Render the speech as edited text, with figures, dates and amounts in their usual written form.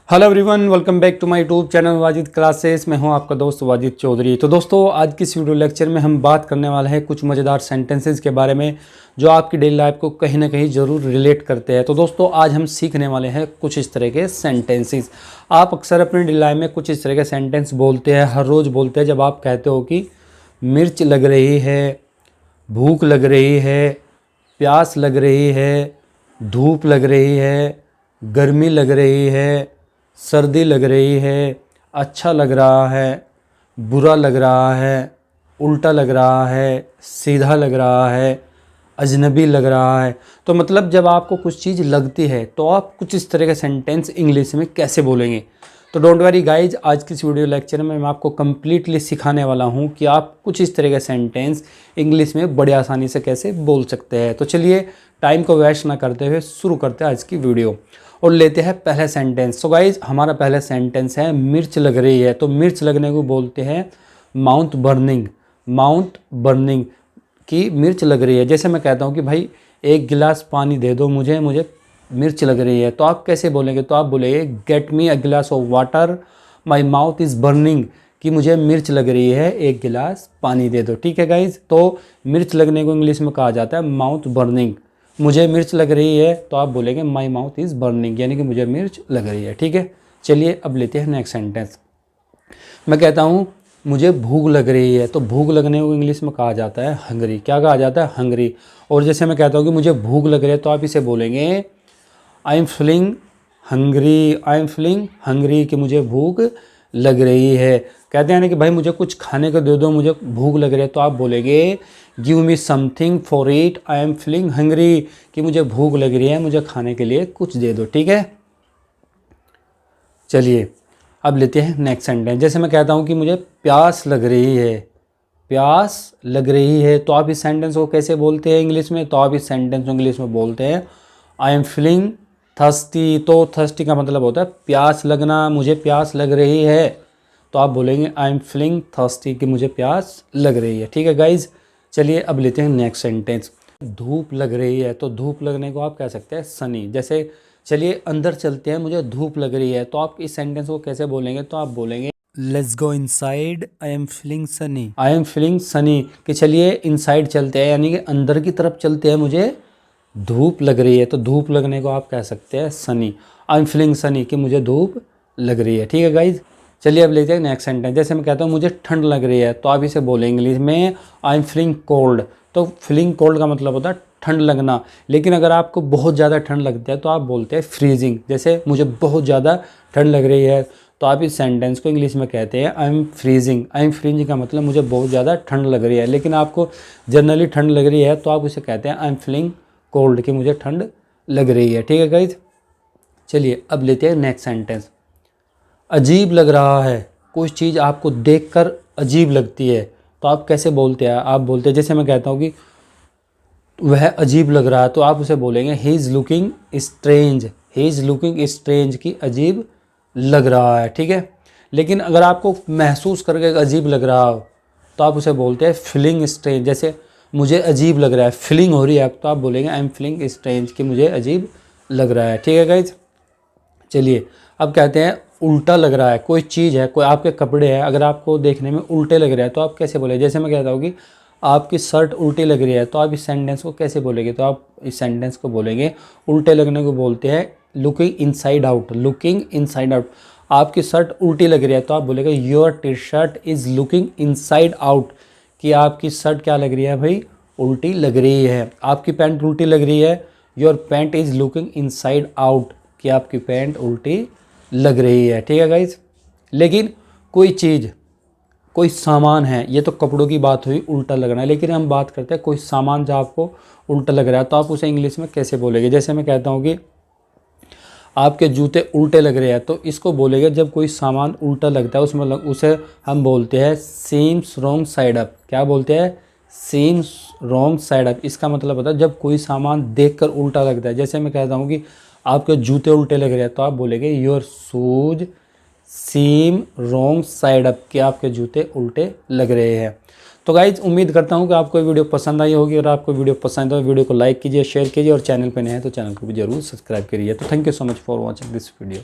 Hello everyone, welcome back to my YouTube channel Wajid classes. मैं हूं आपका दोस्त वाजिद चौधरी। तो दोस्तों, आज की इस वीडियो लेक्चर में हम बात करने वाले हैं कुछ मज़ेदार सेंटेंसेस के बारे में जो आपकी डेली लाइफ को कहीं ना कहीं ज़रूर रिलेट करते हैं। तो दोस्तों, आज हम सीखने वाले हैं कुछ इस तरह के सेंटेंसेस। आप अक्सर अपनी डेली लाइफ में कुछ इस तरह के सेंटेंस बोलते हैं, हर रोज़ बोलते हैं। जब आप कहते हो कि मिर्च लग रही है, भूख लग रही है, प्यास लग रही है, धूप लग रही है, गर्मी लग रही है, सर्दी लग रही है, अच्छा लग रहा है, बुरा लग रहा है, उल्टा लग रहा है, सीधा लग रहा है, अजनबी लग रहा है। तो मतलब जब आपको कुछ चीज़ लगती है तो आप कुछ इस तरह के सेंटेंस इंग्लिश में कैसे बोलेंगे। तो डोंट वरी गाइज, आज की इस वीडियो लेक्चर में मैं आपको कम्प्लीटली सिखाने वाला हूँ कि आप कुछ इस तरह के सेंटेंस इंग्लिश में बड़े आसानी से कैसे बोल सकते हैं। तो चलिए, टाइम को वेस्ट ना करते हुए शुरू करते हैं आज की वीडियो और लेते हैं पहले सेंटेंस। तो गाइज, हमारा पहला सेंटेंस है मिर्च लग रही है। तो मिर्च लगने को बोलते हैं माउथ बर्निंग। माउथ बर्निंग की मिर्च लग रही है। जैसे मैं कहता हूँ कि भाई एक गिलास पानी दे दो मुझे मिर्च लग रही है, तो आप कैसे बोलेंगे? तो आप बोलेंगे गेट मी अ गिलास of water, my mouth is burning, कि मुझे मिर्च लग रही है, एक गिलास पानी दे दो। ठीक है गाइज, तो मिर्च लगने को इंग्लिश में कहा जाता है माउथ बर्निंग। मुझे मिर्च लग रही है तो आप बोलेंगे माई माउथ इज़ बर्निंग, यानी कि मुझे मिर्च लग रही है। ठीक है, चलिए अब लेते हैं नेक्स्ट सेंटेंस। मैं कहता हूँ मुझे भूख लग रही है, तो भूख लगने को इंग्लिश में कहा जाता है हंगरी। क्या कहा जाता है? हंगरी। और जैसे मैं कहता हूँ कि मुझे भूख लग रही है, तो आप इसे बोलेंगे I am feeling Hungary. I am feeling Hungary, कि मुझे भूख लग रही है। कहते हैं ना कि भाई मुझे कुछ खाने को दे दो, मुझे भूख लग रही है, तो आप बोलेंगे give me something for it, I am feeling Hungary, कि मुझे भूख लग रही है, मुझे खाने के लिए कुछ दे दो। ठीक है, चलिए अब लेते हैं नेक्स्ट सेंटेंस। जैसे मैं कहता हूँ कि मुझे प्यास लग रही है, प्यास लग रही है, तो आप इस सेंटेंस को कैसे बोलते हैं इंग्लिश में? तो आप इस सेंटेंस को इंग्लिश में बोलते हैं आई एम फीलिंग थर्स्टी। तो थर्स्टी का मतलब होता है प्यास लगना। मुझे प्यास लग रही है, तो आप बोलेंगे आई एम फीलिंग थर्स्टी, कि मुझे प्यास लग रही है। ठीक है गाइज, चलिए अब लेते हैं नेक्स्ट सेंटेंस। धूप लग रही है, तो धूप लगने को आप कह सकते हैं सनी। जैसे चलिए अंदर चलते हैं, मुझे धूप लग रही है, तो आप इस सेंटेंस को कैसे बोलेंगे? तो आप बोलेंगे let's go inside, I am feeling Sunny. I am feeling Sunny, कि चलिए इनसाइड चलते हैं, यानी कि अंदर की तरफ चलते हैं, मुझे धूप लग रही है। तो धूप लगने को आप कह सकते हैं Sunny. I am feeling Sunny, कि मुझे धूप लग रही है। ठीक है गाइज, चलिए अब लेते हैं नेक्स्ट सेंटेंस। जैसे मैं कहता हूँ मुझे ठंड लग रही है, तो आप इसे बोलेंगे इंग्लिश में आई एम फीलिंग कोल्ड। तो फीलिंग कोल्ड का मतलब होता है ठंड लगना। लेकिन अगर आपको बहुत ज़्यादा ठंड लगती है तो आप बोलते हैं फ्रीजिंग। जैसे मुझे बहुत ज़्यादा ठंड लग रही है, तो आप इस सेंटेंस को इंग्लिश में कहते हैं I am freezing. I am freezing का मतलब मुझे बहुत ज़्यादा ठंड लग रही है। लेकिन आपको जनरली ठंड लग रही है, तो आप उसे कहते हैं आई एम फीलिंग कोल्ड, कि मुझे ठंड लग रही है। ठीक है गाइज, चलिए अब लेते हैं नेक्स्ट सेंटेंस। अजीब लग रहा है, कुछ चीज़ आपको देखकर अजीब लगती है, तो आप कैसे बोलते हैं? आप बोलते हैं, जैसे मैं कहता हूँ कि वह अजीब लग रहा है, तो आप उसे बोलेंगे he is looking strange. He is looking strange, की अजीब लग रहा है। ठीक है, लेकिन अगर आपको महसूस करके अजीब लग रहा हो, तो आप उसे बोलते हैं फीलिंग स्ट्रेंज। जैसे मुझे अजीब लग रहा है, फीलिंग हो रही है, तो आप बोलेंगे आई एम फीलिंग स्ट्रेंज, कि मुझे अजीब लग रहा है। ठीक है गाइज, चलिए अब कहते हैं उल्टा लग रहा है। कोई चीज़ है, कोई आपके कपड़े हैं, अगर आपको देखने में उल्टे लग रहे हैं, तो आप कैसे बोले? जैसे मैं कहता हूँ कि आपकी शर्ट उल्टी लग रही है, तो आप इस सेंटेंस को कैसे बोलेंगे? तो आप इस सेंटेंस को बोलेंगे उल्टे लगने को बोलते हैं looking inside out. Looking inside out, आपकी शर्ट उल्टी लग रही है, तो आप बोलेंगे your T shirt is looking inside out, कि आपकी शर्ट क्या लग रही है भाई? उल्टी लग रही है। आपकी पैंट उल्टी लग रही है, your pant is looking inside out, कि आपकी पैंट उल्टी लग रही है। ठीक है गाइज, लेकिन कोई चीज़, कोई सामान है, ये तो कपड़ों की बात हुई उल्टा लगना है, लेकिन हम बात करते हैं कोई सामान जो आपको उल्टा लग रहा है, तो आप उसे इंग्लिश में कैसे बोलेंगे? जैसे मैं कहता हूँ कि आपके जूते उल्टे लग रहे हैं, तो इसको बोलेंगे जब कोई सामान उल्टा लगता है उसमें उसे हम बोलते हैं सीम्स रॉन्ग साइड अप। क्या बोलते हैं? Seems wrong side up. इसका मतलब होता है जब कोई सामान देखकर उल्टा लगता है। जैसे मैं कहता हूँ कि आपके जूते उल्टे लग रहे हैं, तो आप बोलेंगे your shoes seem wrong side up, कि आपके जूते उल्टे लग रहे हैं। तो गाइज, उम्मीद करता हूँ कि आपको वीडियो पसंद आई होगी, और आपको वीडियो पसंद है तो वीडियो को लाइक कीजिए, शेयर कीजिए, और चैनल पर नए हैं तो चैनल को भी जरूर सब्सक्राइब करिए। तो thank you so much for watching this video.